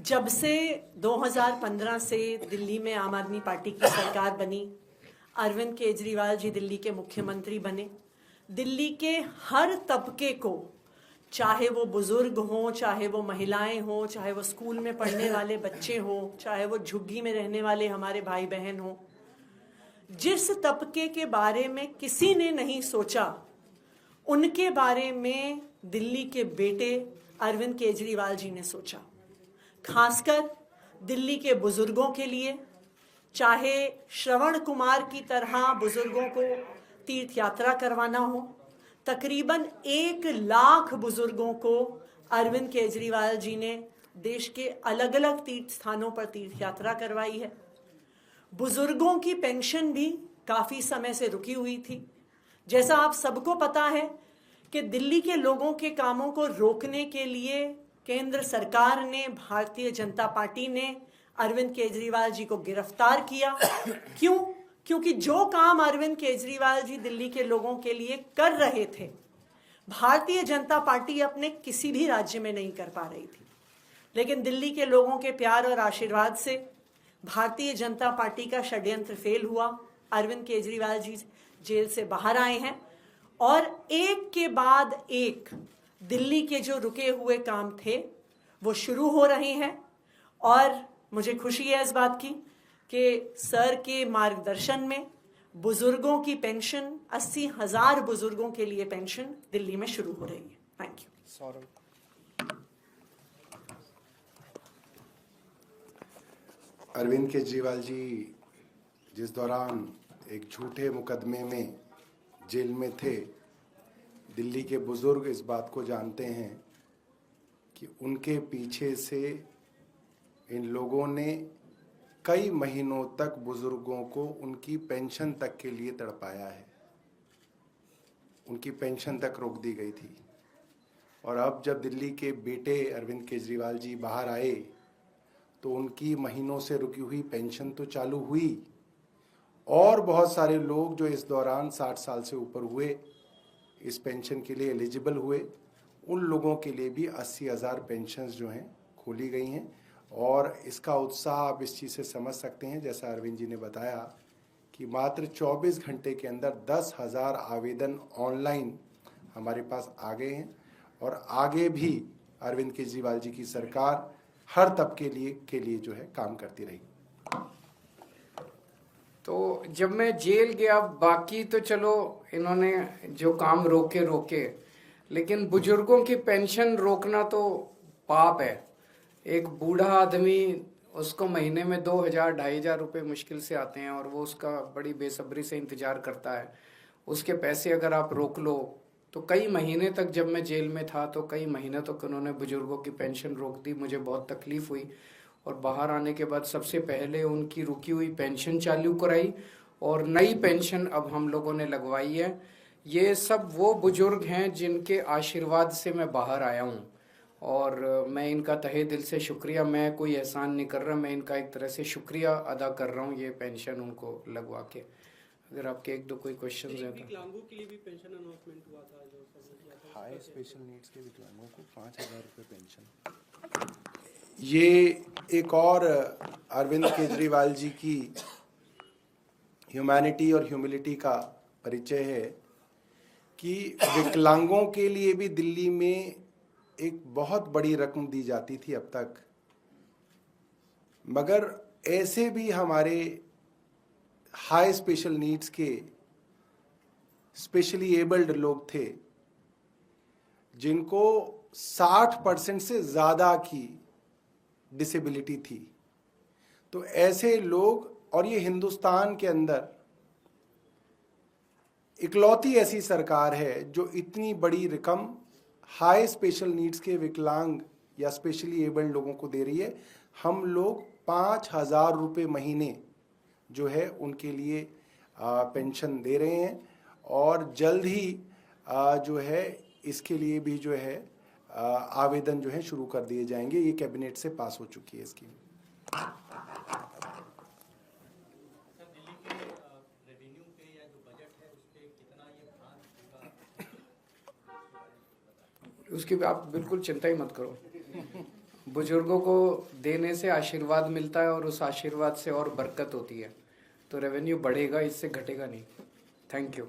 जब से 2015 से दिल्ली में आम आदमी पार्टी की सरकार बनी, अरविंद केजरीवाल जी दिल्ली के मुख्यमंत्री बने, दिल्ली के हर तबके को, चाहे वो बुजुर्ग हों, चाहे वो महिलाएं हों, चाहे वो स्कूल में पढ़ने वाले बच्चे हों, चाहे वो झुग्गी में रहने वाले हमारे भाई बहन हों, जिस तबके के बारे में किसी ने नहीं सोचा, उनके बारे में दिल्ली के बेटे अरविंद केजरीवाल जी ने सोचा। खासकर दिल्ली के बुजुर्गों के लिए, चाहे श्रवण कुमार की तरह बुजुर्गों को तीर्थ यात्रा करवाना हो, तकरीबन 1 लाख बुजुर्गों को अरविंद केजरीवाल जी ने देश के अलग अलग तीर्थ स्थानों पर तीर्थ यात्रा करवाई है। बुजुर्गों की पेंशन भी काफ़ी समय से रुकी हुई थी। जैसा आप सबको पता है कि दिल्ली के लोगों के कामों को रोकने के लिए केंद्र सरकार ने, भारतीय जनता पार्टी ने अरविंद केजरीवाल जी को गिरफ्तार किया। क्यों? क्योंकि जो काम अरविंद केजरीवाल जी दिल्ली के लोगों के लिए कर रहे थे, भारतीय जनता पार्टी अपने किसी भी राज्य में नहीं कर पा रही थी। लेकिन दिल्ली के लोगों के प्यार और आशीर्वाद से भारतीय जनता पार्टी का षड्यंत्र फेल हुआ। अरविंद केजरीवाल जी जेल से बाहर आए हैं और एक के बाद एक दिल्ली के जो रुके हुए काम थे वो शुरू हो रहे हैं। और मुझे खुशी है इस बात की कि सर के मार्गदर्शन में बुजुर्गों की पेंशन, 80,000 बुजुर्गों के लिए पेंशन दिल्ली में शुरू हो रही है। Thank you. सौरभ, अरविंद केजरीवाल जी जिस दौरान एक झूठे मुकदमे में जेल में थे, दिल्ली के बुजुर्ग इस बात को जानते हैं कि उनके पीछे से इन लोगों ने कई महीनों तक बुजुर्गों को उनकी पेंशन तक के लिए तड़पाया है। उनकी पेंशन तक रोक दी गई थी। और अब जब दिल्ली के बेटे अरविंद केजरीवाल जी बाहर आए तो उनकी महीनों से रुकी हुई पेंशन तो चालू हुई, और बहुत सारे लोग जो इस दौरान 60 साल से ऊपर हुए, इस पेंशन के लिए एलिजिबल हुए, उन लोगों के लिए भी 80,000 पेंशन्स जो हैं खोली गई हैं। और इसका उत्साह आप इस चीज़ से समझ सकते हैं, जैसा अरविंद जी ने बताया कि मात्र 24 घंटे के अंदर 10,000 आवेदन ऑनलाइन हमारे पास आ गए हैं। और आगे भी अरविंद केजरीवाल जी की सरकार हर तबके के लिए जो है काम करती रही। तो जब मैं जेल गया, बाकी तो चलो इन्होंने जो काम रोके, लेकिन बुजुर्गों की पेंशन रोकना तो पाप है। एक बूढ़ा आदमी, उसको महीने में 2,000-2,500 रुपये मुश्किल से आते हैं और वो उसका बड़ी बेसब्री से इंतजार करता है। उसके पैसे अगर आप रोक लो तो कई महीने तक, जब मैं जेल में था तो कई महीने तक उन्होंने बुजुर्गों की पेंशन रोक दी। मुझे बहुत तकलीफ हुई और बाहर आने के बाद सबसे पहले उनकी रुकी हुई पेंशन चालू कराई और नई पेंशन अब हम लोगों ने लगवाई है। ये सब वो बुजुर्ग हैं जिनके आशीर्वाद से मैं बाहर आया हूँ और मैं इनका तहे दिल से शुक्रिया, मैं कोई एहसान नहीं कर रहा, मैं इनका एक तरह से शुक्रिया अदा कर रहा हूँ ये पेंशन उनको लगवा के। अगर आपके 1-2 कोई क्वेश्चन हैं तो। विकलांगों के लिए भी पेंशन अनाउंसमेंट हुआ था, जो हाई स्पेशल नीड्स के विकलांगों को 5,000 रुपये पेंशन। ये एक और अरविंद केजरीवाल जी की ह्यूमैनिटी और ह्यूमिलिटी का परिचय है कि विकलांगों के लिए भी दिल्ली में एक बहुत बड़ी रकम दी जाती थी अब तक, मगर ऐसे भी हमारे हाई स्पेशल नीड्स के स्पेशली एबल्ड लोग थे जिनको 60% से ज़्यादा की डिसेबिलिटी थी। तो ऐसे लोग, और ये हिंदुस्तान के अंदर इकलौती ऐसी सरकार है जो इतनी बड़ी रकम हाई स्पेशल नीड्स के विकलांग या स्पेशली एबल्ड लोगों को दे रही है। हम लोग 5,000 रुपये महीने जो है उनके लिए पेंशन दे रहे हैं और जल्द ही जो है इसके लिए भी जो है आवेदन जो है शुरू कर दिए जाएंगे। ये कैबिनेट से पास हो चुकी है स्कीम। उसकी आप बिल्कुल चिंता ही मत करो। बुजुर्गों को देने से आशीर्वाद मिलता है और उस आशीर्वाद से और बरकत होती है, तो रेवेन्यू बढ़ेगा, इससे घटेगा नहीं। Thank you.